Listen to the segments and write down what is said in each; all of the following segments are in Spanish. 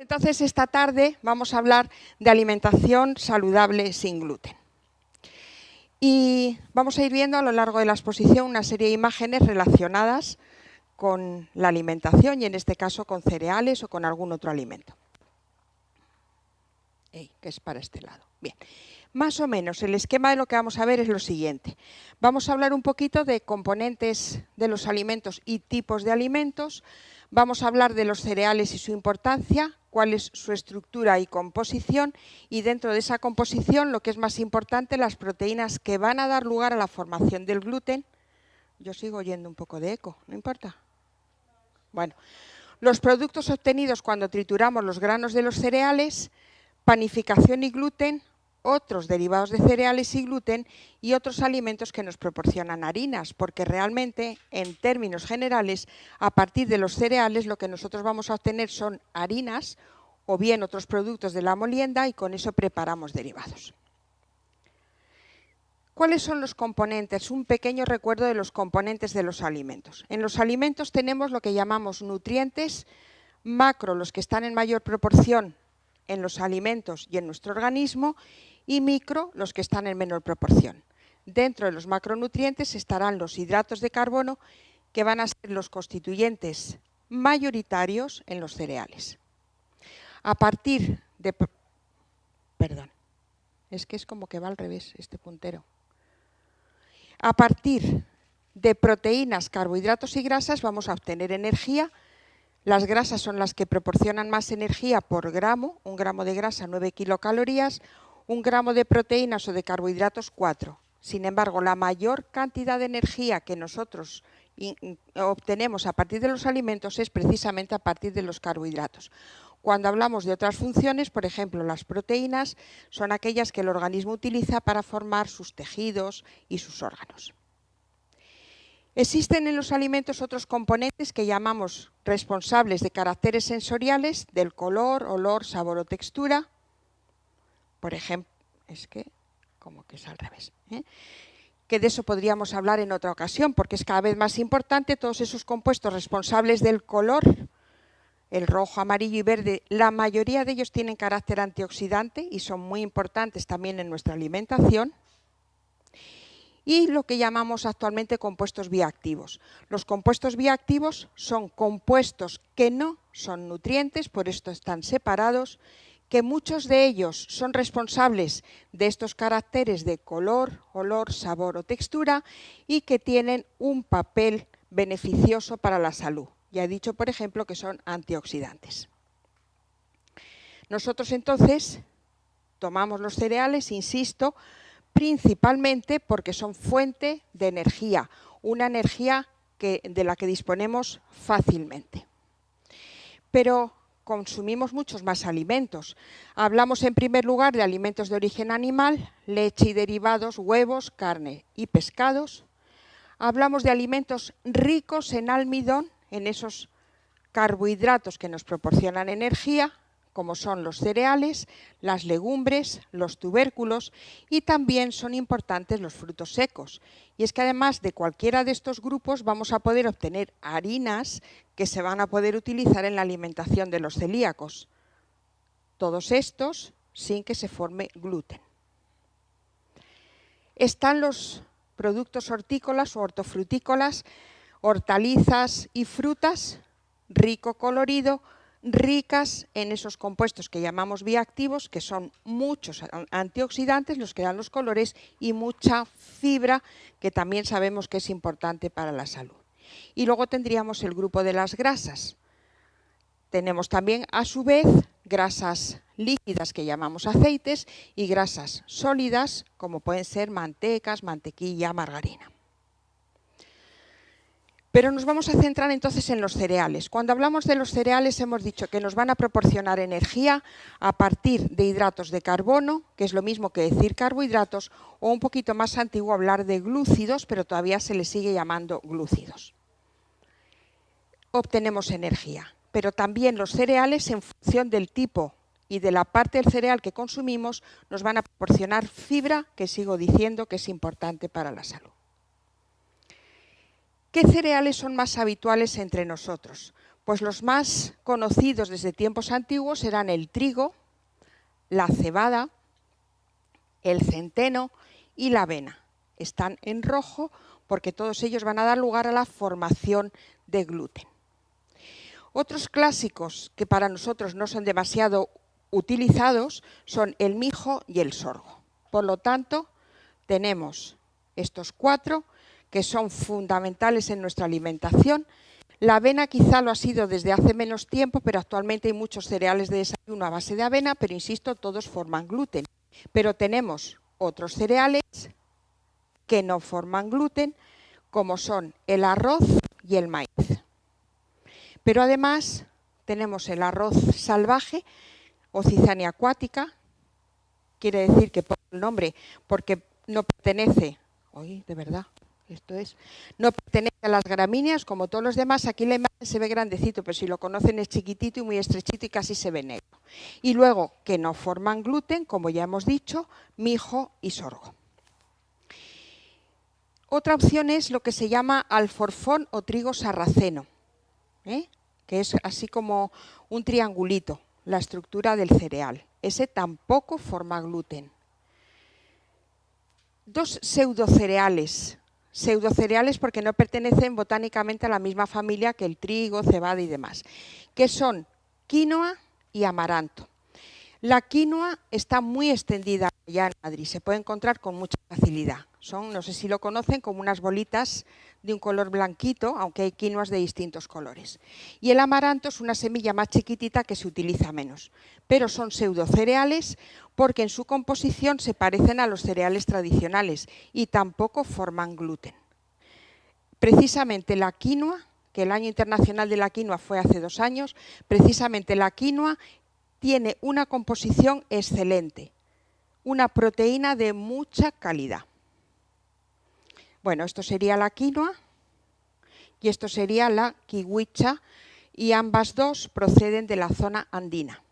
Entonces, esta tarde vamos a hablar de alimentación saludable sin gluten. Y vamos a ir viendo a lo largo de la exposición una serie de imágenes relacionadas con la alimentación y en este caso con cereales o con algún otro alimento. Que es para este lado. Bien. Más o menos el esquema de lo que vamos a ver es lo siguiente. Vamos a hablar un poquito de componentes de los alimentos y tipos de alimentos. Vamos a hablar de los cereales y su importancia, cuál es su estructura y composición, y dentro de esa composición, lo que es más importante, las proteínas que van a dar lugar a la formación del gluten. Yo sigo oyendo un poco de eco, ¿no importa? Bueno, los productos obtenidos cuando trituramos los granos de los cereales, panificación y gluten, otros derivados de cereales y gluten y otros alimentos que nos proporcionan harinas, porque realmente, en términos generales, a partir de los cereales lo que nosotros vamos a obtener son harinas o bien otros productos de la molienda y con eso preparamos derivados. ¿Cuáles son los componentes? Un pequeño recuerdo de los componentes de los alimentos. En los alimentos tenemos lo que llamamos nutrientes, macro, los que están en mayor proporción en los alimentos y en nuestro organismo, y micro, los que están en menor proporción. Dentro de los macronutrientes estarán los hidratos de carbono, que van a ser los constituyentes mayoritarios en los cereales. A partir de... Perdón, es que es como que va al revés este puntero. A partir de proteínas, carbohidratos y grasas vamos a obtener energía. Las grasas son las que proporcionan más energía por gramo, 1 gramo de grasa 9 kilocalorías, 1 gramo de proteínas o de carbohidratos 4. Sin embargo, la mayor cantidad de energía que nosotros obtenemos a partir de los alimentos es precisamente a partir de los carbohidratos. Cuando hablamos de otras funciones, por ejemplo, las proteínas son aquellas que el organismo utiliza para formar sus tejidos y sus órganos. Existen en los alimentos otros componentes que llamamos responsables de caracteres sensoriales, del color, olor, sabor o textura. Por ejemplo, es que como que es al revés, que de eso podríamos hablar en otra ocasión, porque es cada vez más importante todos esos compuestos responsables del color, el rojo, amarillo y verde. La mayoría de ellos tienen carácter antioxidante y son muy importantes también en nuestra alimentación. Y lo que llamamos actualmente compuestos bioactivos. Los compuestos bioactivos son compuestos que no son nutrientes, por esto están separados, que muchos de ellos son responsables de estos caracteres de color, olor, sabor o textura y que tienen un papel beneficioso para la salud. Ya he dicho, por ejemplo, que son antioxidantes. Nosotros entonces tomamos los cereales, insisto, principalmente porque son fuente de energía, una energía de la que disponemos fácilmente. Pero consumimos muchos más alimentos. Hablamos en primer lugar de alimentos de origen animal, leche y derivados, huevos, carne y pescados. Hablamos de alimentos ricos en almidón, en esos carbohidratos que nos proporcionan energía, como son los cereales, las legumbres, los tubérculos y también son importantes los frutos secos. Y es que además de cualquiera de estos grupos vamos a poder obtener harinas que se van a poder utilizar en la alimentación de los celíacos. Todos estos sin que se forme gluten. Están los productos hortícolas o hortofrutícolas, hortalizas y frutas, rico colorido, ricas en esos compuestos que llamamos bioactivos, que son muchos antioxidantes, los que dan los colores, y mucha fibra, que también sabemos que es importante para la salud. Y luego tendríamos el grupo de las grasas. Tenemos también, a su vez, grasas líquidas que llamamos aceites y grasas sólidas, como pueden ser mantecas, mantequilla, margarina. Pero nos vamos a centrar entonces en los cereales. Cuando hablamos de los cereales hemos dicho que nos van a proporcionar energía a partir de hidratos de carbono, que es lo mismo que decir carbohidratos, o un poquito más antiguo hablar de glúcidos, pero todavía se les sigue llamando glúcidos. Obtenemos energía, pero también los cereales, en función del tipo y de la parte del cereal que consumimos, nos van a proporcionar fibra, que sigo diciendo que es importante para la salud. ¿Qué cereales son más habituales entre nosotros? Pues los más conocidos desde tiempos antiguos eran el trigo, la cebada, el centeno y la avena. Están en rojo porque todos ellos van a dar lugar a la formación de gluten. Otros clásicos que para nosotros no son demasiado utilizados son el mijo y el sorgo. Por lo tanto, tenemos estos 4 que son fundamentales en nuestra alimentación. La avena quizá lo ha sido desde hace menos tiempo, pero actualmente hay muchos cereales de desayuno a base de avena, pero insisto, todos forman gluten. Pero tenemos otros cereales que no forman gluten, como son el arroz y el maíz. Pero además tenemos el arroz salvaje o cizania acuática, quiere decir que por el nombre, porque no pertenece, no pertenece a las gramíneas como todos los demás. Aquí la imagen se ve grandecito, pero si lo conocen es chiquitito y muy estrechito y casi se ve negro. Y luego que no forman gluten, como ya hemos dicho, mijo y sorgo. Otra opción es lo que se llama alforfón o trigo sarraceno, que es así como un triangulito, la estructura del cereal. Ese tampoco forma gluten. 2 pseudocereales porque no pertenecen botánicamente a la misma familia que el trigo, cebada y demás, que son quinoa y amaranto. La quinoa está muy extendida ya en Madrid, se puede encontrar con mucha facilidad. Son, no sé si lo conocen, como unas bolitas de un color blanquito, aunque hay quinoas de distintos colores. Y el amaranto es una semilla más chiquitita que se utiliza menos, pero son pseudocereales porque en su composición se parecen a los cereales tradicionales y tampoco forman gluten. Precisamente la quinoa, que el Año Internacional de la Quinoa fue hace 2 años, precisamente la quinoa tiene una composición excelente, una proteína de mucha calidad. Bueno, esto sería la quinoa y esto sería la kiwicha, y ambas dos proceden de la zona andina.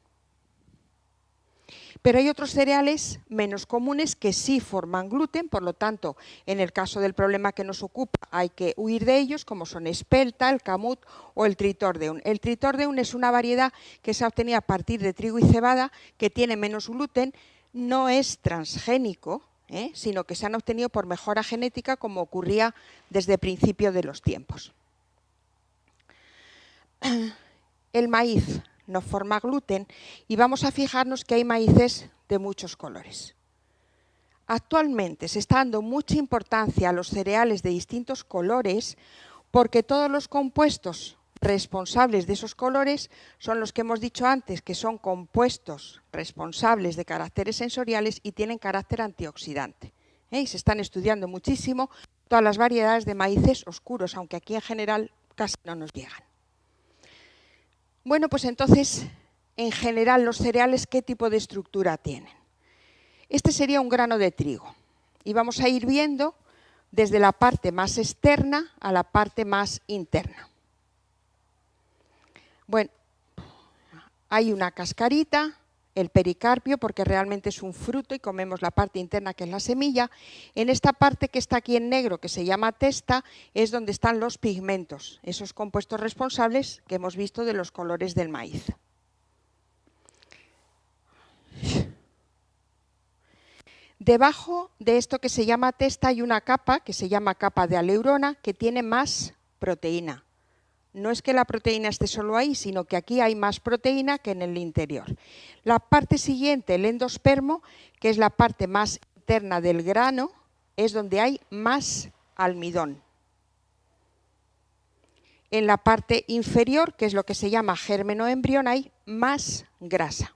Pero hay otros cereales menos comunes que sí forman gluten, por lo tanto, en el caso del problema que nos ocupa hay que huir de ellos, como son espelta, el camut o el tritordeum. El tritordeum es una variedad que se ha obtenido a partir de trigo y cebada, que tiene menos gluten, no es transgénico, sino que se han obtenido por mejora genética, como ocurría desde el principio de los tiempos. El maíz no forma gluten y vamos a fijarnos que hay maíces de muchos colores. Actualmente se está dando mucha importancia a los cereales de distintos colores porque todos los compuestos responsables de esos colores son los que hemos dicho antes, que son compuestos responsables de caracteres sensoriales y tienen carácter antioxidante. Y se están estudiando muchísimo todas las variedades de maíces oscuros, aunque aquí en general casi no nos llegan. Bueno, pues entonces, en general, los cereales, ¿qué tipo de estructura tienen? Este sería un grano de trigo. Y vamos a ir viendo desde la parte más externa a la parte más interna. Bueno, hay una cascarita, el pericarpio, porque realmente es un fruto y comemos la parte interna, que es la semilla. En esta parte que está aquí en negro, que se llama testa, es donde están los pigmentos, esos compuestos responsables que hemos visto de los colores del maíz. Debajo de esto que se llama testa hay una capa que se llama capa de aleurona, que tiene más proteína. No es que la proteína esté solo ahí, sino que aquí hay más proteína que en el interior. La parte siguiente, el endospermo, que es la parte más interna del grano, es donde hay más almidón. En la parte inferior, que es lo que se llama germen o embrión, hay más grasa.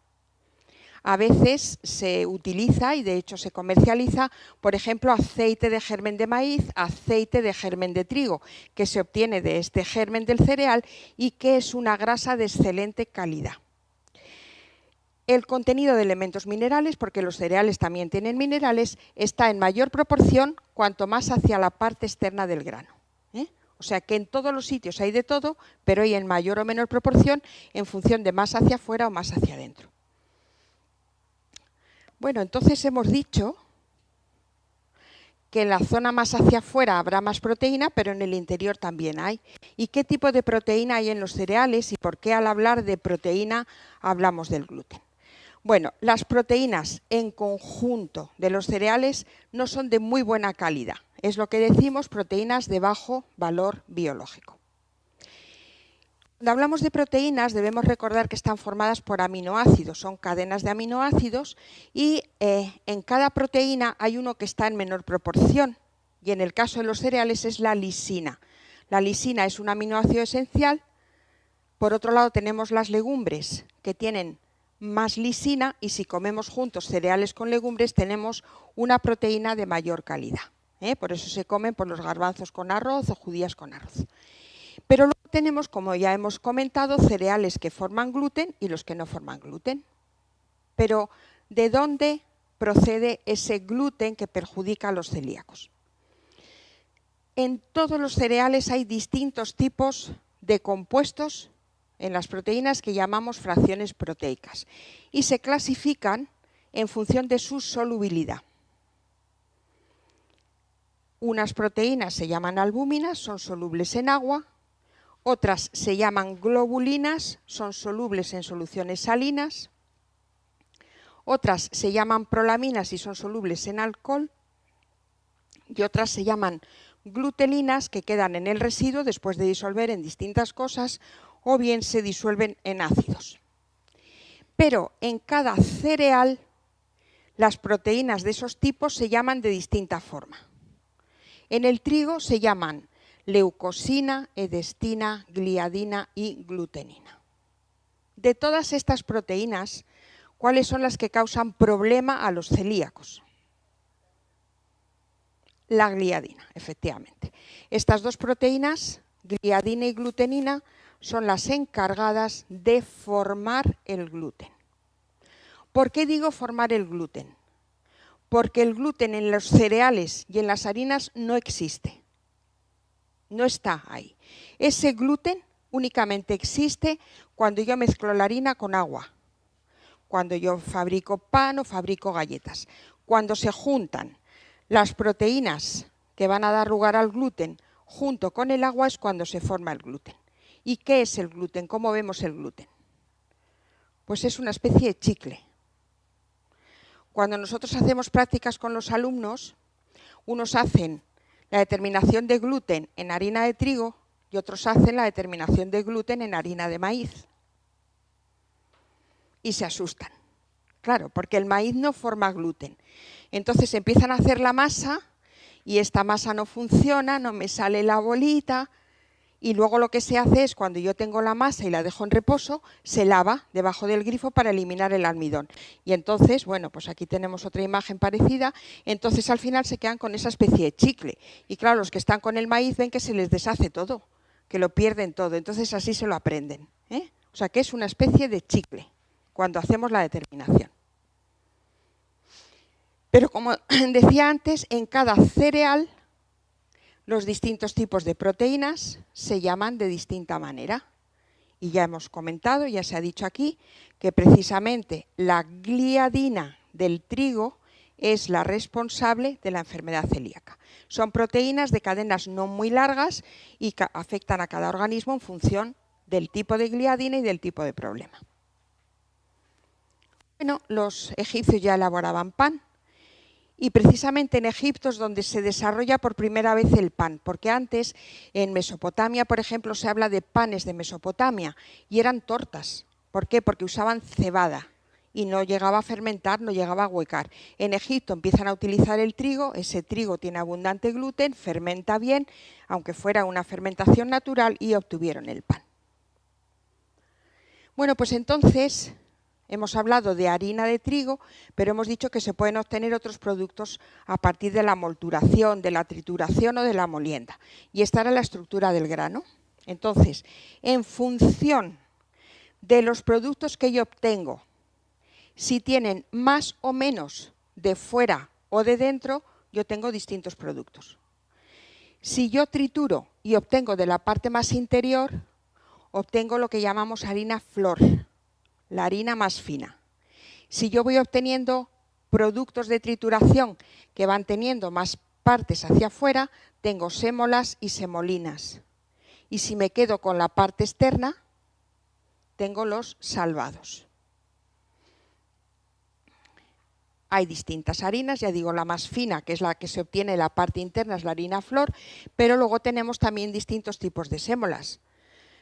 A veces se utiliza y de hecho se comercializa, por ejemplo, aceite de germen de maíz, aceite de germen de trigo, que se obtiene de este germen del cereal y que es una grasa de excelente calidad. El contenido de elementos minerales, porque los cereales también tienen minerales, está en mayor proporción cuanto más hacia la parte externa del grano. O sea que en todos los sitios hay de todo, pero hay en mayor o menor proporción en función de más hacia afuera o más hacia adentro. Bueno, entonces hemos dicho que en la zona más hacia afuera habrá más proteína, pero en el interior también hay. ¿Y qué tipo de proteína hay en los cereales y por qué al hablar de proteína hablamos del gluten? Bueno, las proteínas en conjunto de los cereales no son de muy buena calidad. Es lo que decimos proteínas de bajo valor biológico. Cuando hablamos de proteínas debemos recordar que están formadas por aminoácidos, son cadenas de aminoácidos y en cada proteína hay uno que está en menor proporción y en el caso de los cereales es la lisina. La lisina es un aminoácido esencial. Por otro lado tenemos las legumbres que tienen más lisina y si comemos juntos cereales con legumbres tenemos una proteína de mayor calidad. Por eso se comen por los garbanzos con arroz o judías con arroz. Pero luego tenemos, como ya hemos comentado, cereales que forman gluten y los que no forman gluten. Pero, ¿de dónde procede ese gluten que perjudica a los celíacos? En todos los cereales hay distintos tipos de compuestos en las proteínas que llamamos fracciones proteicas y se clasifican en función de su solubilidad. Unas proteínas se llaman albúminas, son solubles en agua. Otras se llaman globulinas, son solubles en soluciones salinas. Otras se llaman prolaminas y son solubles en alcohol. Y otras se llaman glutelinas, que quedan en el residuo después de disolver en distintas cosas o bien se disuelven en ácidos. Pero en cada cereal las proteínas de esos tipos se llaman de distinta forma. En el trigo se llaman leucosina, edestina, gliadina y glutenina. De todas estas proteínas, ¿cuáles son las que causan problema a los celíacos? La gliadina, efectivamente. Estas dos proteínas, gliadina y glutenina, son las encargadas de formar el gluten. ¿Por qué digo formar el gluten? Porque el gluten en los cereales y en las harinas no existe. No está ahí. Ese gluten únicamente existe cuando yo mezclo la harina con agua, cuando yo fabrico pan o fabrico galletas. Cuando se juntan las proteínas que van a dar lugar al gluten junto con el agua es cuando se forma el gluten. ¿Y qué es el gluten? ¿Cómo vemos el gluten? Pues es una especie de chicle. Cuando nosotros hacemos prácticas con los alumnos, unos hacen la determinación de gluten en harina de trigo y otros hacen la determinación de gluten en harina de maíz. Y se asustan. Claro, porque el maíz no forma gluten. Entonces empiezan a hacer la masa y esta masa no funciona, no me sale la bolita. Y luego lo que se hace es, cuando yo tengo la masa y la dejo en reposo, se lava debajo del grifo para eliminar el almidón. Y entonces, bueno, pues aquí tenemos otra imagen parecida, entonces al final se quedan con esa especie de chicle. Y claro, los que están con el maíz ven que se les deshace todo, que lo pierden todo, entonces así se lo aprenden. O sea que es una especie de chicle, cuando hacemos la determinación. Pero como decía antes, en cada cereal los distintos tipos de proteínas se llaman de distinta manera. Y ya hemos comentado, ya se ha dicho aquí, que precisamente la gliadina del trigo es la responsable de la enfermedad celíaca. Son proteínas de cadenas no muy largas y que afectan a cada organismo en función del tipo de gliadina y del tipo de problema. Bueno, los egipcios ya elaboraban pan. Y precisamente en Egipto es donde se desarrolla por primera vez el pan, porque antes en Mesopotamia, por ejemplo, se habla de panes de Mesopotamia y eran tortas. ¿Por qué? Porque usaban cebada y no llegaba a fermentar, no llegaba a huecar. En Egipto empiezan a utilizar el trigo, ese trigo tiene abundante gluten, fermenta bien, aunque fuera una fermentación natural, y obtuvieron el pan. Bueno, pues entonces hemos hablado de harina de trigo, pero hemos dicho que se pueden obtener otros productos a partir de la molturación, de la trituración o de la molienda. Y esta era la estructura del grano. Entonces, en función de los productos que yo obtengo, si tienen más o menos de fuera o de dentro, yo tengo distintos productos. Si yo trituro y obtengo de la parte más interior, obtengo lo que llamamos harina flor, la harina más fina. Si yo voy obteniendo productos de trituración que van teniendo más partes hacia afuera, tengo sémolas y semolinas. Y si me quedo con la parte externa, tengo los salvados. Hay distintas harinas, ya digo, la más fina, que es la que se obtiene en la parte interna, es la harina flor, pero luego tenemos también distintos tipos de sémolas.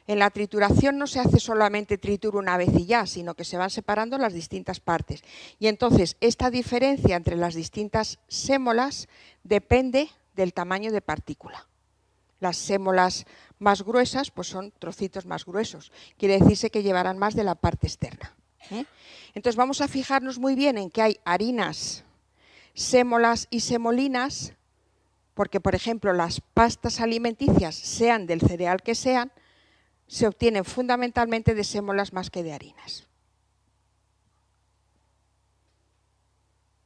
En la trituración no se hace solamente tritura una vez y ya, sino que se van separando las distintas partes. Y entonces esta diferencia entre las distintas sémolas depende del tamaño de partícula. Las sémolas más gruesas pues son trocitos más gruesos, quiere decirse que llevarán más de la parte externa. Entonces vamos a fijarnos muy bien en que hay harinas, sémolas y semolinas, porque por ejemplo las pastas alimenticias, sean del cereal que sean, se obtienen fundamentalmente de sémolas más que de harinas.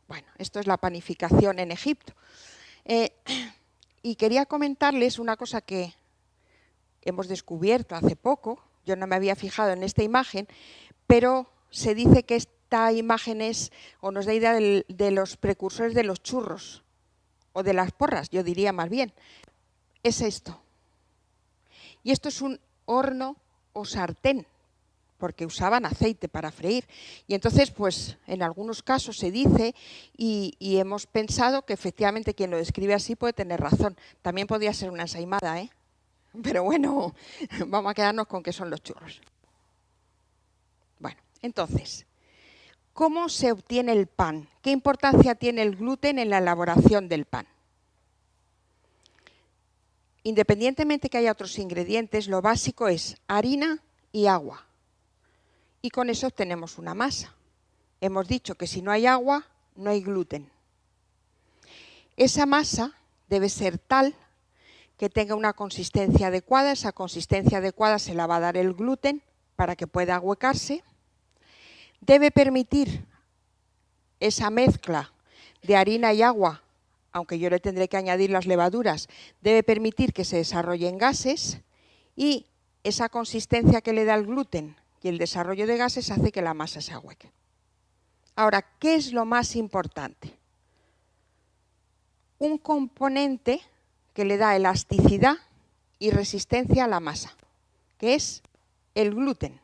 Bueno, esto es la panificación en Egipto. Y quería comentarles una cosa que hemos descubierto hace poco. Yo no me había fijado en esta imagen, pero se dice que esta imagen es, o nos da idea de los precursores de los churros, o de las porras, yo diría más bien. Es esto. Y esto es un horno o sartén, porque usaban aceite para freír. Y entonces, pues, en algunos casos se dice, y hemos pensado que efectivamente quien lo describe así puede tener razón. También podría ser una ensaimada, ¿eh? Pero bueno, vamos a quedarnos con que son los churros. Bueno, entonces, ¿cómo se obtiene el pan? ¿Qué importancia tiene el gluten en la elaboración del pan? Independientemente que haya otros ingredientes, lo básico es harina y agua. Y con eso obtenemos una masa. Hemos dicho que si no hay agua, no hay gluten. Esa masa debe ser tal que tenga una consistencia adecuada. Esa consistencia adecuada se la va a dar el gluten para que pueda ahuecarse. Debe permitir esa mezcla de harina y agua, aunque yo le tendré que añadir las levaduras, debe permitir que se desarrollen gases, y esa consistencia que le da el gluten y el desarrollo de gases hace que la masa se ahueque. Ahora, ¿qué es lo más importante? Un componente que le da elasticidad y resistencia a la masa, que es el gluten.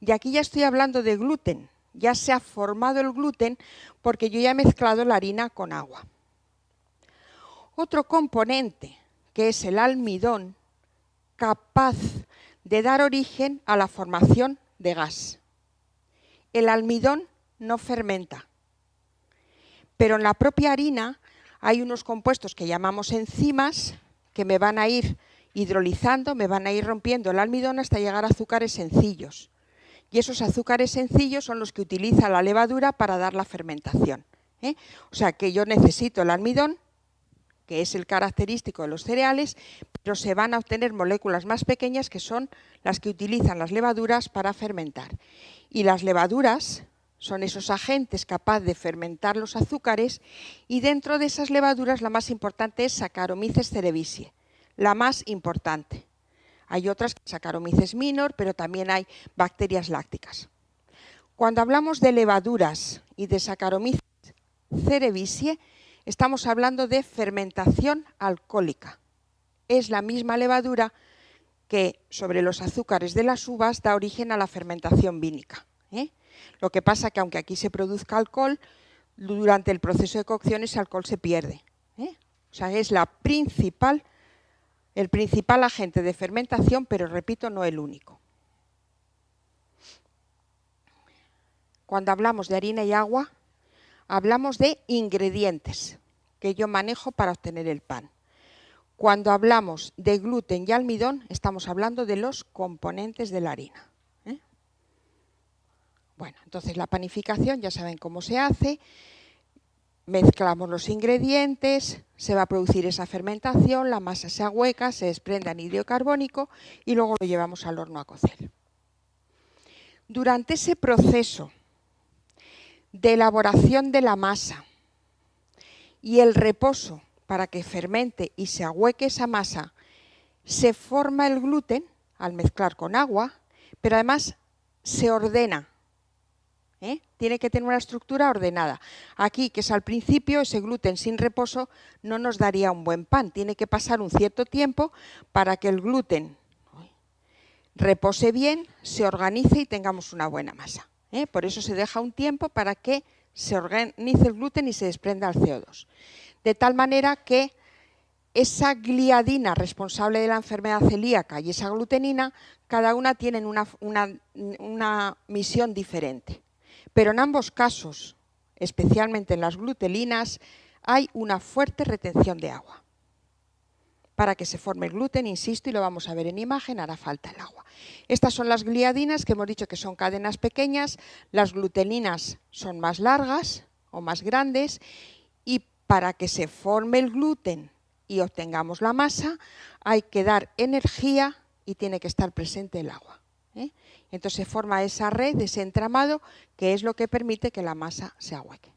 Y aquí ya estoy hablando de gluten, ya se ha formado el gluten porque yo ya he mezclado la harina con agua. Otro componente, que es el almidón, capaz de dar origen a la formación de gas. El almidón no fermenta, pero en la propia harina hay unos compuestos que llamamos enzimas que me van a ir hidrolizando, me van a ir rompiendo el almidón hasta llegar a azúcares sencillos. Y esos azúcares sencillos son los que utiliza la levadura para dar la fermentación. O sea que yo necesito el almidón, que es el característico de los cereales, pero se van a obtener moléculas más pequeñas que son las que utilizan las levaduras para fermentar. Y las levaduras son esos agentes capaces de fermentar los azúcares, y dentro de esas levaduras la más importante es Saccharomyces cerevisiae, la más importante. Hay otras, Saccharomyces minor, pero también hay bacterias lácticas. Cuando hablamos de levaduras y de Saccharomyces cerevisiae, estamos hablando de fermentación alcohólica. Es la misma levadura que sobre los azúcares de las uvas da origen a la fermentación vínica. Lo que pasa que aunque aquí se produzca alcohol, durante el proceso de cocción ese alcohol se pierde. O sea, es el principal agente de fermentación, pero repito, no el único. Cuando hablamos de harina y agua, hablamos de ingredientes que yo manejo para obtener el pan. Cuando hablamos de gluten y almidón, estamos hablando de los componentes de la harina. Bueno, entonces la panificación ya saben cómo se hace. Mezclamos los ingredientes, se va a producir esa fermentación, la masa se ahueca, se desprende anhídrido carbónico y luego lo llevamos al horno a cocer. Durante ese proceso de elaboración de la masa y el reposo para que fermente y se ahueque esa masa, se forma el gluten al mezclar con agua, pero además se ordena. tiene que tener una estructura ordenada. Aquí, que es al principio, ese gluten sin reposo no nos daría un buen pan. Tiene que pasar un cierto tiempo para que el gluten repose bien, se organice y tengamos una buena masa. Por eso se deja un tiempo para que se organice el gluten y se desprenda el CO2. De tal manera que esa gliadina responsable de la enfermedad celíaca y esa glutenina, cada una tienen una misión diferente. Pero en ambos casos, especialmente en las glutelinas, hay una fuerte retención de agua. Para que se forme el gluten, insisto, y lo vamos a ver en imagen, hará falta el agua. Estas son las gliadinas, que hemos dicho que son cadenas pequeñas. Las glutelinas son más largas o más grandes, y para que se forme el gluten y obtengamos la masa, hay que dar energía y tiene que estar presente el agua. Entonces se forma esa red, ese entramado, que es lo que permite que la masa se ahueque.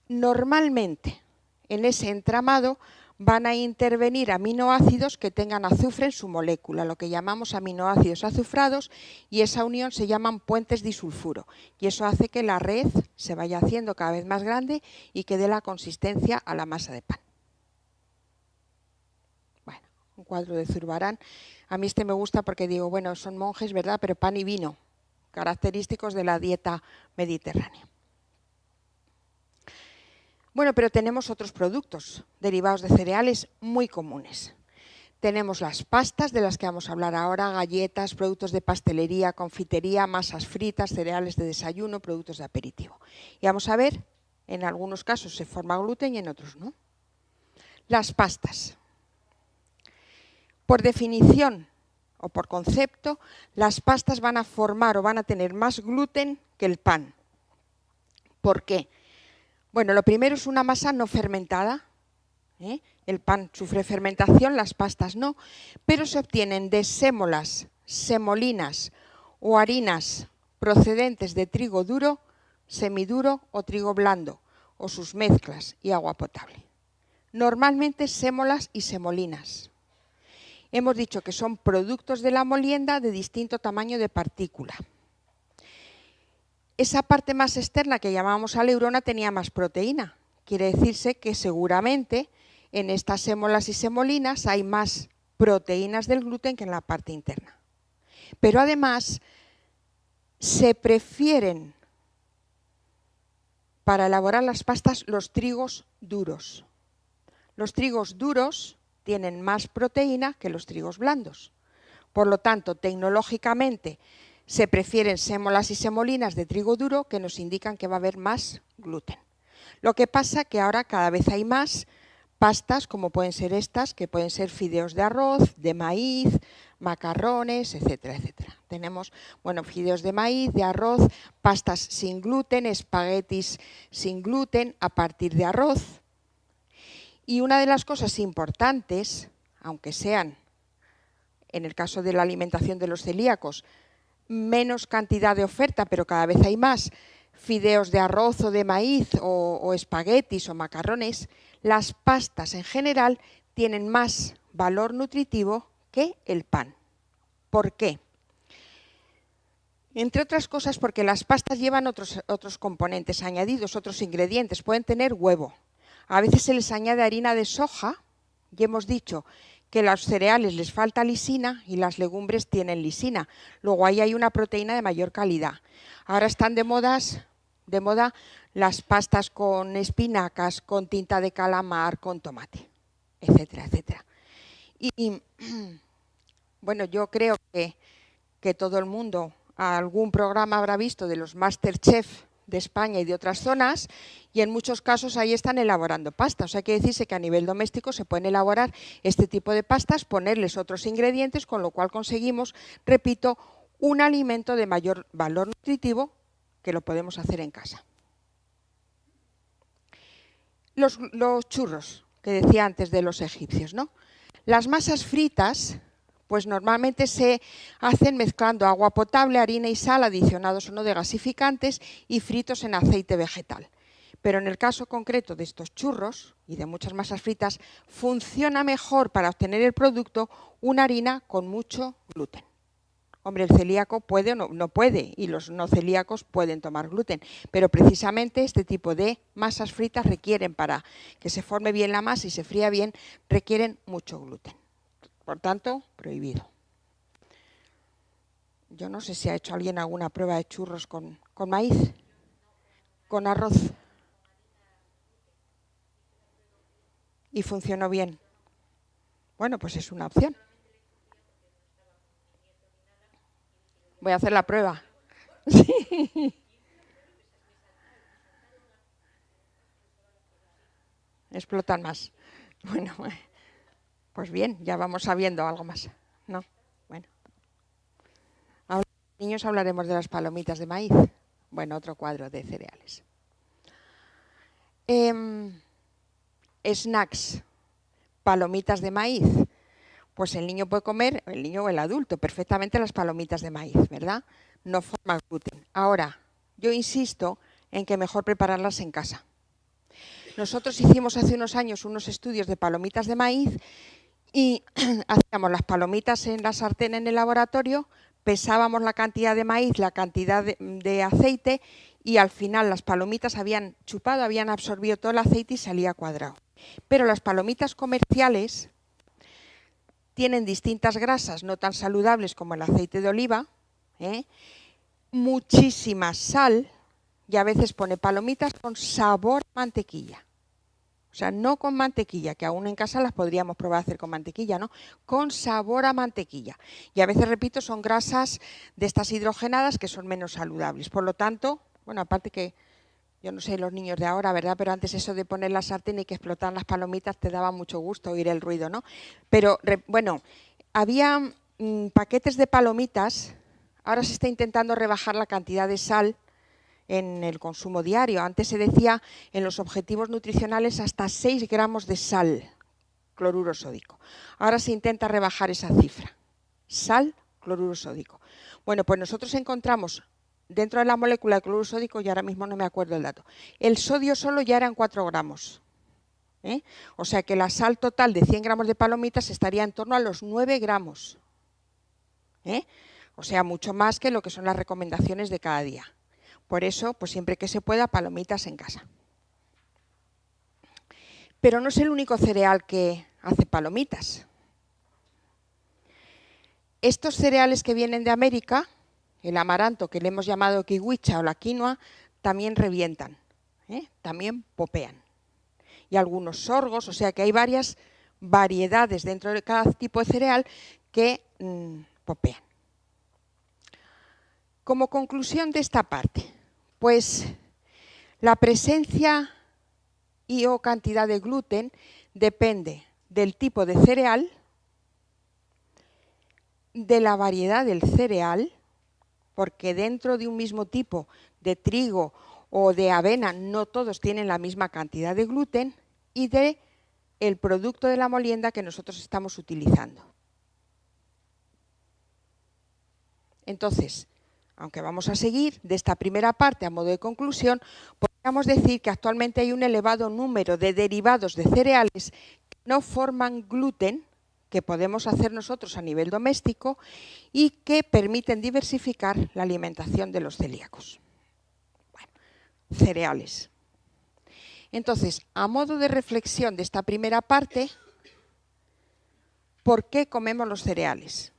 Normalmente, en ese entramado van a intervenir aminoácidos que tengan azufre en su molécula, lo que llamamos aminoácidos azufrados, y esa unión se llaman puentes disulfuro. Y eso hace que la red se vaya haciendo cada vez más grande y que dé la consistencia a la masa de pan. Bueno, un cuadro de Zurbarán. A mí este me gusta porque digo, bueno, son monjes, ¿verdad? Pero pan y vino, característicos de la dieta mediterránea. Bueno, pero tenemos otros productos derivados de cereales muy comunes. Tenemos las pastas, de las que vamos a hablar ahora, galletas, productos de pastelería, confitería, masas fritas, cereales de desayuno, productos de aperitivo. Y vamos a ver, en algunos casos se forma gluten y en otros no. Las pastas. Por definición o por concepto, las pastas van a formar o van a tener más gluten que el pan. ¿Por qué? Bueno, lo primero es una masa no fermentada. El pan sufre fermentación, las pastas no, pero se obtienen de sémolas, semolinas o harinas procedentes de trigo duro, semiduro o trigo blando, o sus mezclas, y agua potable. Normalmente sémolas y semolinas. Hemos dicho que son productos de la molienda de distinto tamaño de partícula. Esa parte más externa que llamábamos aleurona tenía más proteína. Quiere decirse que seguramente en estas sémolas y semolinas hay más proteínas del gluten que en la parte interna. Pero además se prefieren para elaborar las pastas los trigos duros. Los trigos duros tienen más proteína que los trigos blandos. Por lo tanto, tecnológicamente se prefieren sémolas y semolinas de trigo duro, que nos indican que va a haber más gluten. Lo que pasa que ahora cada vez hay más pastas, como pueden ser estas, que pueden ser fideos de arroz, de maíz, macarrones, etcétera, etcétera. Tenemos, bueno, fideos de maíz, de arroz, pastas sin gluten, espaguetis sin gluten a partir de arroz. Y una de las cosas importantes, aunque sean, en el caso de la alimentación de los celíacos, menos cantidad de oferta, pero cada vez hay más, fideos de arroz o de maíz o espaguetis o macarrones, las pastas en general tienen más valor nutritivo que el pan. ¿Por qué? Entre otras cosas porque las pastas llevan otros componentes añadidos, otros ingredientes. Pueden tener huevo. A veces se les añade harina de soja, y hemos dicho que a los cereales les falta lisina y las legumbres tienen lisina. Luego ahí hay una proteína de mayor calidad. Ahora están de moda las pastas con espinacas, con tinta de calamar, con tomate, etcétera, etcétera. Y bueno, yo creo que todo el mundo algún programa habrá visto de los MasterChef de España y de otras zonas, y en muchos casos ahí están elaborando pastas. O sea, hay que decirse que a nivel doméstico se pueden elaborar este tipo de pastas, ponerles otros ingredientes, con lo cual conseguimos, repito, un alimento de mayor valor nutritivo que lo podemos hacer en casa. Los churros, que decía antes de los egipcios, ¿no? Las masas fritas, pues normalmente se hacen mezclando agua potable, harina y sal, adicionados o no de gasificantes, y fritos en aceite vegetal. Pero en el caso concreto de estos churros y de muchas masas fritas, funciona mejor para obtener el producto una harina con mucho gluten, Hombre, el celíaco puede o no puede, y los no celíacos pueden tomar gluten, pero precisamente este tipo de masas fritas requieren, para que se forme bien la masa y se fría bien, requieren mucho gluten. Por tanto, prohibido. Yo no sé si ha hecho alguien alguna prueba de churros con maíz, con arroz. Y funcionó bien. Bueno, pues es una opción. Voy a hacer la prueba. Sí. Explotan más. Bueno, pues bien, ya vamos sabiendo algo más, ¿no? Bueno. Ahora, niños, hablaremos de las palomitas de maíz. Bueno, otro cuadro de cereales. Snacks, palomitas de maíz. Pues el niño puede comer, el niño o el adulto, perfectamente las palomitas de maíz, ¿verdad? No forman gluten. Ahora, yo insisto en que mejor prepararlas en casa. Nosotros hicimos hace unos años unos estudios de palomitas de maíz y hacíamos las palomitas en la sartén en el laboratorio, pesábamos la cantidad de maíz, la cantidad de aceite y al final las palomitas habían chupado, habían absorbido todo el aceite y salía cuadrado. Pero las palomitas comerciales tienen distintas grasas no tan saludables como el aceite de oliva, muchísima sal y a veces pone palomitas con sabor a mantequilla. O sea, no con mantequilla, que aún en casa las podríamos probar a hacer con mantequilla, ¿no? Con sabor a mantequilla. Y a veces, repito, son grasas de estas hidrogenadas que son menos saludables. Por lo tanto, bueno, aparte que yo no sé los niños de ahora, ¿verdad? Pero antes eso de poner la sartén y que explotaran las palomitas te daba mucho gusto oír el ruido, ¿no? Pero, bueno, había paquetes de palomitas. Ahora se está intentando rebajar la cantidad de sal en el consumo diario. Antes se decía en los objetivos nutricionales hasta 6 gramos de sal, cloruro sódico. Ahora se intenta rebajar esa cifra. Sal, cloruro sódico. Bueno, pues nosotros encontramos dentro de la molécula de cloruro sódico, y ahora mismo no me acuerdo el dato, el sodio solo ya eran 4 gramos. O sea que la sal total de 100 gramos de palomitas estaría en torno a los 9 gramos. O sea, mucho más que lo que son las recomendaciones de cada día. Por eso, pues siempre que se pueda, palomitas en casa. Pero no es el único cereal que hace palomitas. Estos cereales que vienen de América, el amaranto, que le hemos llamado kiwicha o la quinoa, también revientan, también popean. Y algunos sorgos, o sea que hay varias variedades dentro de cada tipo de cereal que popean. Como conclusión de esta parte, pues la presencia y o cantidad de gluten depende del tipo de cereal, de la variedad del cereal, porque dentro de un mismo tipo de trigo o de avena no todos tienen la misma cantidad de gluten, y de el producto de la molienda que nosotros estamos utilizando. Entonces, aunque vamos a seguir de esta primera parte a modo de conclusión, podríamos decir que actualmente hay un elevado número de derivados de cereales que no forman gluten, que podemos hacer nosotros a nivel doméstico y que permiten diversificar la alimentación de los celíacos. Bueno, cereales. Entonces, a modo de reflexión de esta primera parte, ¿por qué comemos los cereales?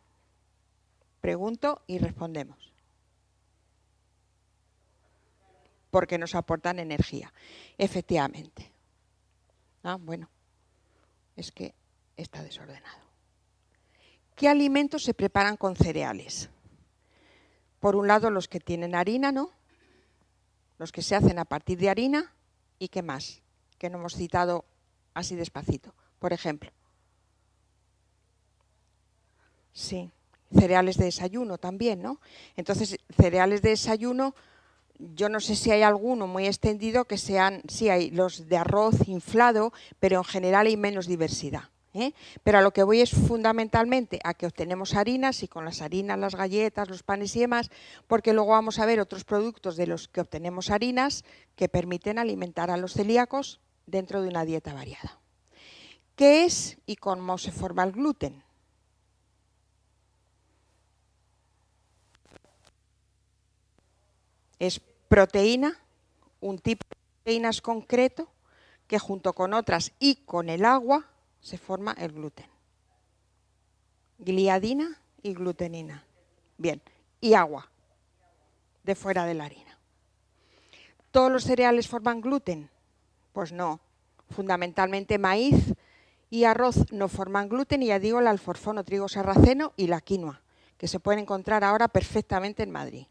Pregunto y respondemos. Porque nos aportan energía, efectivamente. Bueno, es que está desordenado. ¿Qué alimentos se preparan con cereales? Por un lado, los que tienen harina, ¿no? Los que se hacen a partir de harina. ¿Y qué más? Que no hemos citado así despacito. Por ejemplo. Sí, cereales de desayuno también, ¿no? Entonces, cereales de desayuno, yo no sé si hay alguno muy extendido que sean, sí hay los de arroz inflado, pero en general hay menos diversidad. Pero a lo que voy es fundamentalmente a que obtenemos harinas, y con las harinas, las galletas, los panes y demás, porque luego vamos a ver otros productos de los que obtenemos harinas que permiten alimentar a los celíacos dentro de una dieta variada. ¿Qué es y cómo se forma el gluten? Es proteína, un tipo de proteínas concreto que junto con otras y con el agua se forma el gluten. Gliadina y glutenina. Bien, y agua de fuera de la harina. ¿Todos los cereales forman gluten? Pues no. Fundamentalmente maíz y arroz no forman gluten y ya digo el alforfón o trigo sarraceno y la quinoa, que se pueden encontrar ahora perfectamente en Madrid.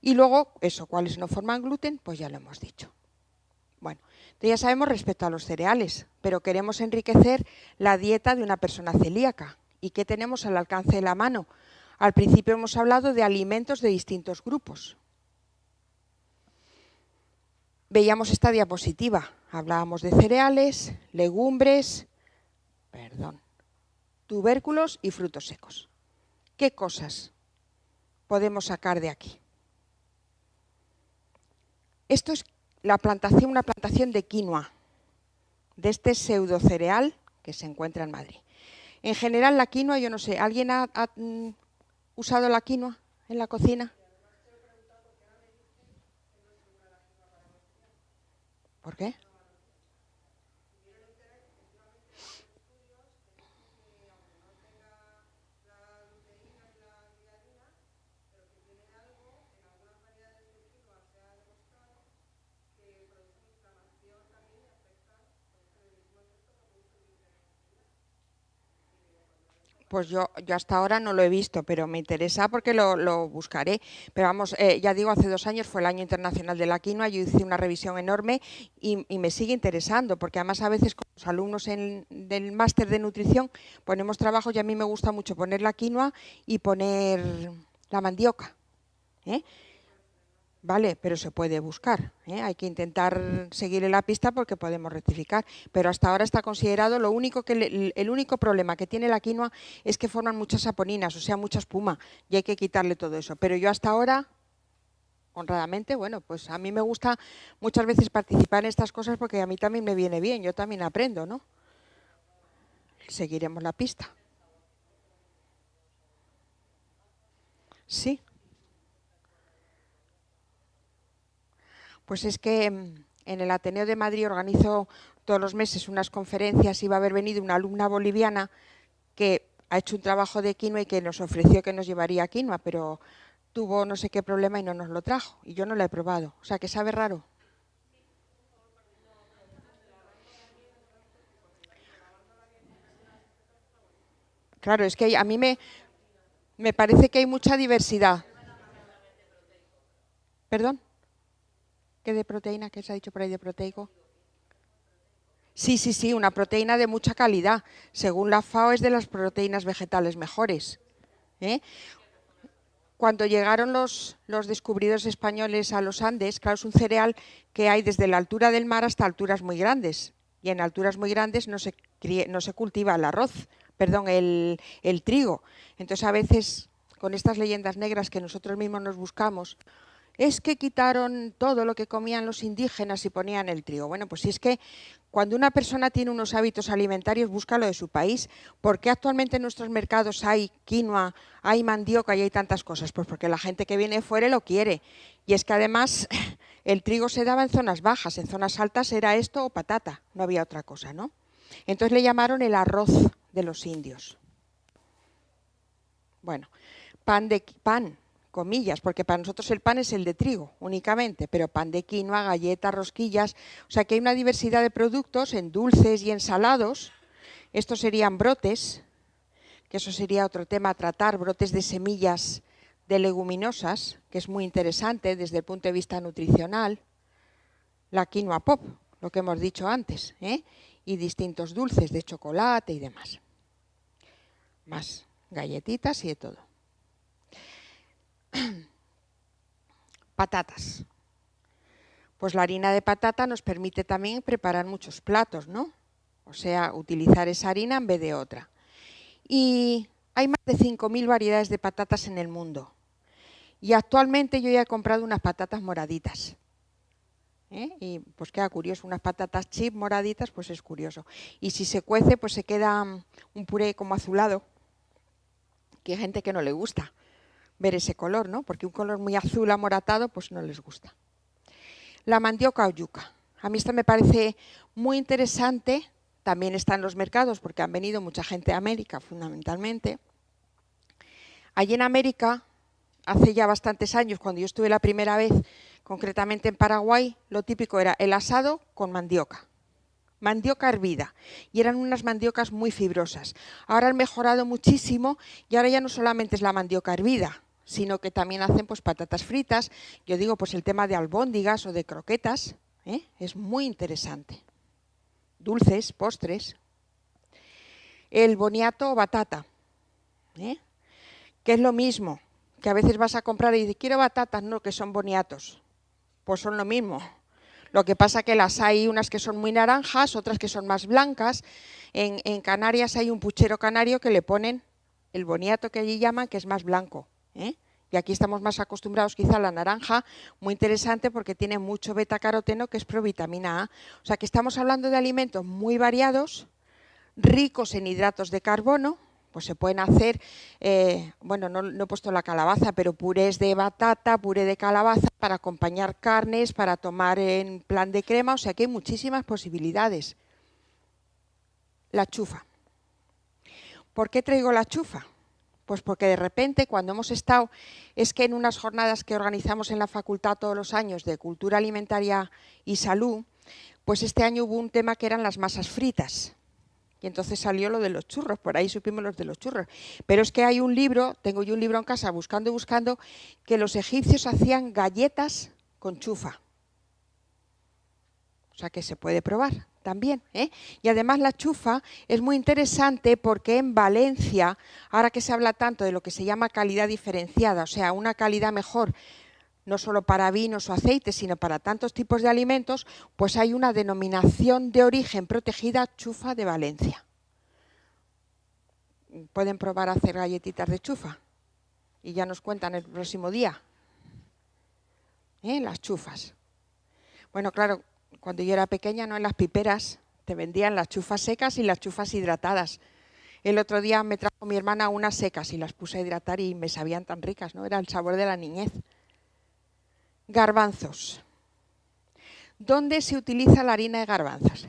Y luego, eso, ¿cuáles no forman gluten? Pues ya lo hemos dicho. Bueno, ya sabemos respecto a los cereales, pero queremos enriquecer la dieta de una persona celíaca. ¿Y qué tenemos al alcance de la mano? Al principio hemos hablado de alimentos de distintos grupos. Veíamos esta diapositiva. Hablábamos de cereales, legumbres, tubérculos y frutos secos. ¿Qué cosas podemos sacar de aquí? Esto es una plantación de quinoa, de este pseudo cereal que se encuentra en Madrid. En general la quinoa, yo no sé, ¿alguien ha usado la quinoa en la cocina? ¿Por qué? Pues yo hasta ahora no lo he visto, pero me interesa porque lo buscaré. Pero vamos, ya digo, hace 2 años fue el Año Internacional de la Quinoa, yo hice una revisión enorme y me sigue interesando, porque además a veces con los alumnos del máster de nutrición ponemos trabajos y a mí me gusta mucho poner la quinoa y poner la mandioca, ¿eh? Vale, pero se puede buscar, ¿eh? Hay que intentar seguirle la pista porque podemos rectificar, pero hasta ahora está considerado el único problema que tiene la quinoa es que forman muchas saponinas, o sea, mucha espuma, y hay que quitarle todo eso. Pero yo hasta ahora, honradamente, bueno, pues a mí me gusta muchas veces participar en estas cosas porque a mí también me viene bien, yo también aprendo, ¿no? Seguiremos la pista. Sí. Pues es que en el Ateneo de Madrid organizo todos los meses unas conferencias y va a haber venido una alumna boliviana que ha hecho un trabajo de quinoa y que nos ofreció que nos llevaría quinoa, pero tuvo no sé qué problema y no nos lo trajo. Y yo no la he probado. O sea, que sabe raro. Claro, es que a mí me parece que hay mucha diversidad. ¿Perdón? ¿Qué de proteína? ¿Qué se ha dicho por ahí de proteico? Sí, sí, sí, una proteína de mucha calidad. Según la FAO es de las proteínas vegetales mejores, ¿eh? Cuando llegaron los descubridores españoles a los Andes, claro, es un cereal que hay desde la altura del mar hasta alturas muy grandes. Y en alturas muy grandes no se cultiva el arroz, perdón, el trigo. Entonces, a veces, con estas leyendas negras que nosotros mismos nos buscamos, es que quitaron todo lo que comían los indígenas y ponían el trigo. Bueno, pues si es que cuando una persona tiene unos hábitos alimentarios, busca lo de su país. ¿Por qué actualmente en nuestros mercados hay quinoa, hay mandioca y hay tantas cosas? Pues porque la gente que viene de fuera lo quiere. Y es que además el trigo se daba en zonas bajas, en zonas altas era esto o patata, no había otra cosa, ¿no? Entonces le llamaron el arroz de los indios. Bueno, pan, comillas, porque para nosotros el pan es el de trigo únicamente, pero pan de quinoa, galletas, rosquillas, o sea que hay una diversidad de productos en dulces y en salados. Estos serían brotes, que eso sería otro tema a tratar, brotes de semillas de leguminosas, que es muy interesante desde el punto de vista nutricional. La quinoa pop, lo que hemos dicho antes, ¿eh? Y distintos dulces de chocolate y demás. Más galletitas y de todo. Patatas. Pues la harina de patata nos permite también preparar muchos platos, ¿no? O sea, utilizar esa harina en vez de otra. Y hay más de 5.000 variedades de patatas en el mundo. Y actualmente yo ya he comprado unas patatas moraditas. Y pues queda curioso, unas patatas chip moraditas, pues es curioso. Y si se cuece, pues se queda un puré como azulado, que hay gente que no le gusta. ver ese color, ¿no? Porque un color muy azul amoratado pues no les gusta. La mandioca o yuca. A mí esta me parece muy interesante, también está en los mercados porque han venido mucha gente a América fundamentalmente. Allí en América, hace ya bastantes años, cuando yo estuve la primera vez, concretamente en Paraguay, lo típico era el asado con mandioca. Mandioca hervida, y eran unas mandiocas muy fibrosas. Ahora han mejorado muchísimo y ahora ya no solamente es la mandioca hervida, sino que también hacen pues patatas fritas. Yo digo pues el tema de albóndigas o de croquetas, es muy interesante. Dulces, postres. El boniato o batata, que es lo mismo, que a veces vas a comprar y dices, quiero batatas, no, que son boniatos. Pues son lo mismo. Lo que pasa que las hay unas que son muy naranjas, otras que son más blancas. En Canarias hay un puchero canario que le ponen el boniato que allí llaman, que es más blanco. Y aquí estamos más acostumbrados quizá a la naranja, muy interesante porque tiene mucho betacaroteno, que es provitamina A. O sea que estamos hablando de alimentos muy variados, ricos en hidratos de carbono. Pues se pueden hacer, bueno, no he puesto la calabaza, pero purés de batata, puré de calabaza para acompañar carnes, para tomar en plan de crema, o sea que hay muchísimas posibilidades. La chufa. ¿Por qué traigo la chufa? Pues porque de repente cuando hemos estado, es que en unas jornadas que organizamos en la facultad todos los años de cultura alimentaria y salud, pues este año hubo un tema que eran las masas fritas. Y entonces salió lo de los churros, por ahí supimos los de los churros. Pero es que hay un libro, tengo yo un libro en casa buscando y buscando, que los egipcios hacían galletas con chufa. O sea que se puede probar también. Y además la chufa es muy interesante porque en Valencia, ahora que se habla tanto de lo que se llama calidad diferenciada, o sea, una calidad mejor, no solo para vinos o aceites, sino para tantos tipos de alimentos, pues hay una denominación de origen protegida, chufa de Valencia. Pueden probar a hacer galletitas de chufa y ya nos cuentan el próximo día. Las chufas. Bueno, claro, cuando yo era pequeña, no, en las piperas te vendían las chufas secas y las chufas hidratadas. El otro día me trajo mi hermana unas secas y las puse a hidratar y me sabían tan ricas, ¿no? Era el sabor de la niñez. Garbanzos. ¿Dónde se utiliza la harina de garbanzos?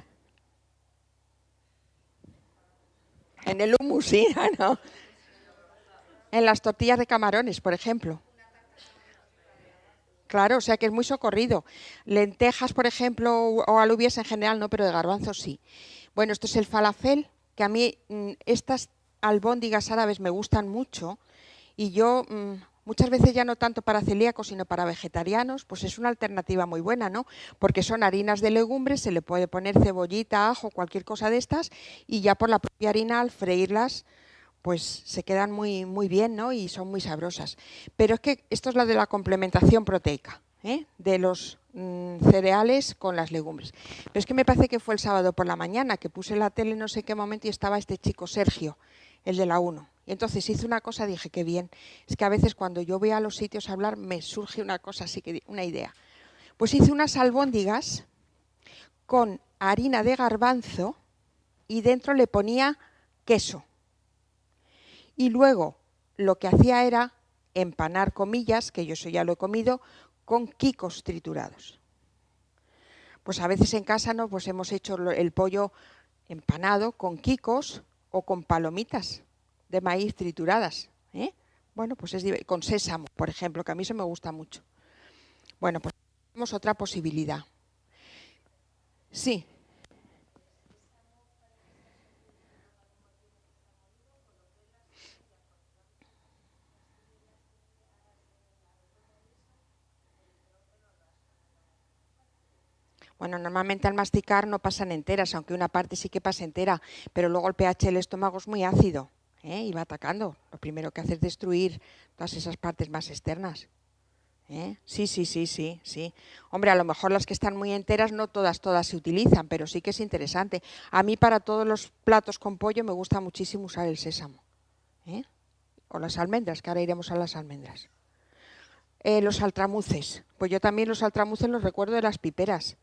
En el hummus, sí, ¿no? En las tortillas de camarones, por ejemplo. Claro, o sea que es muy socorrido. Lentejas, por ejemplo, o alubias en general no, pero de garbanzos sí. Bueno, esto es el falafel, que a mí estas albóndigas árabes me gustan mucho y yo muchas veces ya no tanto para celíacos, sino para vegetarianos, pues es una alternativa muy buena, ¿no? Porque son harinas de legumbres, se le puede poner cebollita, ajo, cualquier cosa de estas, y ya por la propia harina, al freírlas, pues se quedan muy, muy bien, ¿no? Y son muy sabrosas. Pero es que esto es la de la complementación proteica, de los cereales con las legumbres. Pero es que me parece que fue el sábado por la mañana que puse la tele no sé qué momento y estaba este chico Sergio, el de la 1. Y entonces hice una cosa, dije, qué bien. Es que a veces cuando yo voy a los sitios a hablar me surge una cosa así, que una idea. Pues hice unas albóndigas con harina de garbanzo y dentro le ponía queso. Y luego lo que hacía era empanar comillas, que yo eso ya lo he comido, con quicos triturados. Pues a veces en casa no, pues hemos hecho el pollo empanado con quicos o con palomitas de maíz trituradas. Bueno, pues es con sésamo, por ejemplo, que a mí eso me gusta mucho. Bueno, pues tenemos otra posibilidad. Sí. Bueno, normalmente al masticar no pasan enteras, aunque una parte sí que pasa entera, pero luego el pH del estómago es muy ácido, y va atacando. Lo primero que hace es destruir todas esas partes más externas. Sí. Hombre, a lo mejor las que están muy enteras no todas se utilizan, pero sí que es interesante. A mí para todos los platos con pollo me gusta muchísimo usar el sésamo. O las almendras, que ahora iremos a las almendras. Los altramuces. Pues yo también los altramuces los recuerdo de las piperas.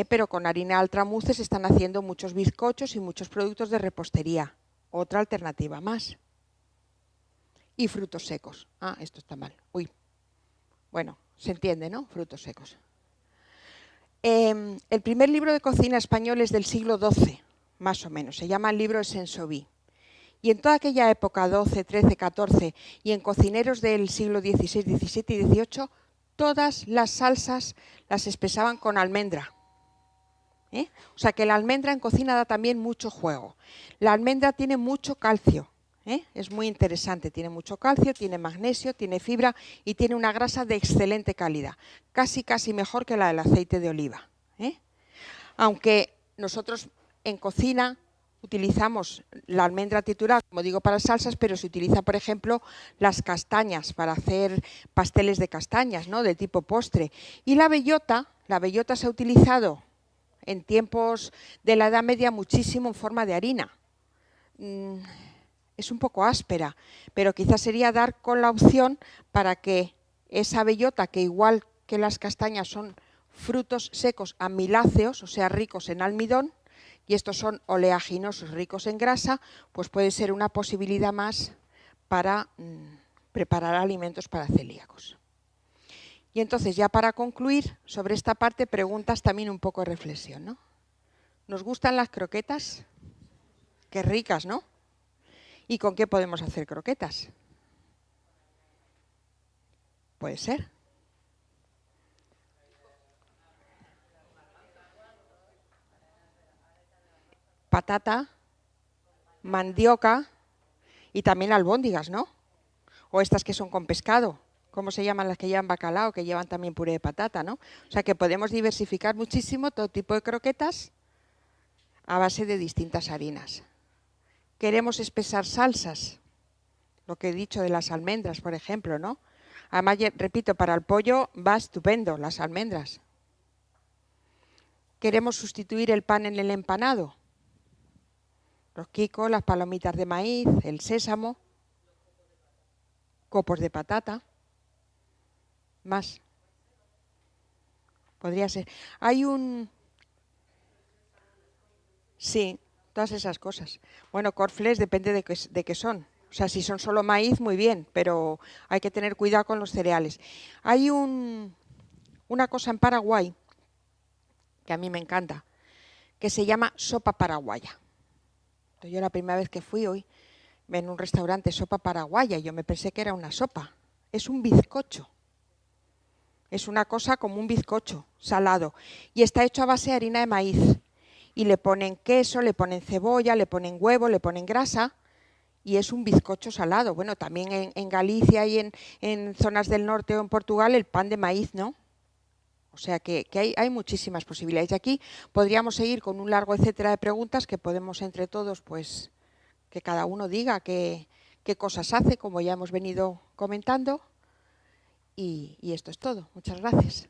Pero con harina altramuces se están haciendo muchos bizcochos y muchos productos de repostería. Otra alternativa más. y frutos secos. Ah, esto está mal. Uy. Bueno, se entiende, ¿no? Frutos secos. El primer libro de cocina español es del siglo XII, más o menos. Se llama el libro de Sensoví. Y en toda aquella época, 12, 13, 14, y en cocineros del siglo XVI, XVII y XVIII, todas las salsas las espesaban con almendra. O sea que la almendra en cocina da también mucho juego. La almendra tiene mucho calcio. Es muy interesante, tiene mucho calcio, tiene magnesio, tiene fibra y tiene una grasa de excelente calidad, casi mejor que la del aceite de oliva. Aunque nosotros en cocina utilizamos la almendra triturada, como digo, para salsas, pero se utiliza, por ejemplo, las castañas para hacer pasteles de castañas, ¿no? De tipo postre. Y la bellota se ha utilizado en tiempos de la Edad Media muchísimo en forma de harina. Es un poco áspera, pero quizás sería dar con la opción para que esa bellota, que igual que las castañas son frutos secos amiláceos, o sea, ricos en almidón, y estos son oleaginosos, ricos en grasa, pues puede ser una posibilidad más para preparar alimentos para celíacos. Y entonces, ya para concluir, sobre esta parte, preguntas también un poco de reflexión, ¿no? ¿Nos gustan las croquetas? Qué ricas, ¿no? ¿Y con qué podemos hacer croquetas? Puede ser. Patata, mandioca y también albóndigas, ¿no? O estas que son con pescado. ¿Cómo se llaman las que llevan bacalao, que llevan también puré de patata, ¿no? O sea que podemos diversificar muchísimo todo tipo de croquetas a base de distintas harinas. Queremos espesar salsas, lo que he dicho de las almendras, por ejemplo, ¿no? Además, repito, para el pollo va estupendo las almendras. Queremos sustituir el pan en el empanado. Los quicos, las palomitas de maíz, el sésamo, copos de patata. Más. Podría ser. Hay un... Sí, todas esas cosas. Bueno, cornflakes depende de qué son. O sea, si son solo maíz, muy bien, pero hay que tener cuidado con los cereales. Hay una cosa en Paraguay, que a mí me encanta, que se llama sopa paraguaya. Entonces, yo la primera vez que fui hoy, en un restaurante, sopa paraguaya, yo me pensé que era una sopa. Es un bizcocho. Es una cosa como un bizcocho salado. Y está hecho a base de harina de maíz. Y le ponen queso, le ponen cebolla, le ponen huevo, le ponen grasa. Y es un bizcocho salado. Bueno, también en Galicia y en zonas del norte o en Portugal el pan de maíz, ¿no? O sea que hay muchísimas posibilidades. Y aquí podríamos seguir con un largo etcétera de preguntas que podemos entre todos, pues, que cada uno diga qué cosas hace, como ya hemos venido comentando. Y esto es todo. Muchas gracias.